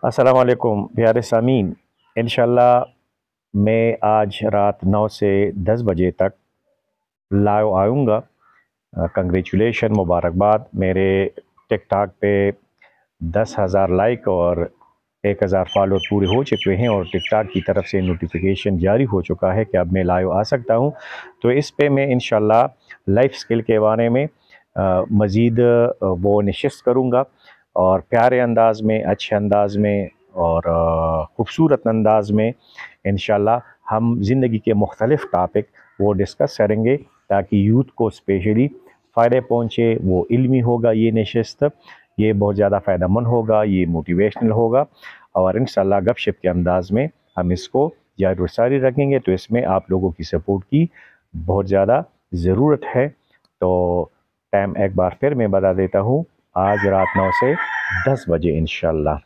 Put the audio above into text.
अस्सलाम वालेकुम प्यारे सामीन। इंशाल्लाह मैं आज रात 9 से 10 बजे तक लाइव आऊँगा। कंग्रेचुलेशन, मुबारकबाद। मेरे टिकटॉक पे 10,000 लाइक और 1,000 फॉलोअर पूरे हो चुके हैं और टिकटॉक की तरफ से नोटिफिकेशन जारी हो चुका है कि अब मैं लाइव आ सकता हूँ। तो इस पे मैं इंशाल्लाह लाइफ स्किल के बारे में मज़ीद वो नशिस्त करूँगा और प्यारे अंदाज में, अच्छे अंदाज में और ख़ूबसूरत अंदाज में इंशाल्लाह हम ज़िंदगी के मुख्तलिफ़ टॉपिक वो डिस्कस करेंगे ताकि यूथ को स्पेशली फ़ायदे पहुँचे। वो इल्मी होगा ये नशिस्त, ये बहुत ज़्यादा फ़ायदेमंद होगा, ये मोटिवेशनल होगा और इंशाल्लाह गपशप के अंदाज़ में हम इसको जारी और सारी रखेंगे। तो इसमें आप लोगों की सपोर्ट की बहुत ज़्यादा ज़रूरत है। तो टाइम एक बार फिर मैं बता देता हूँ, आज रात 9 से 10 बजे इंशाल्लाह।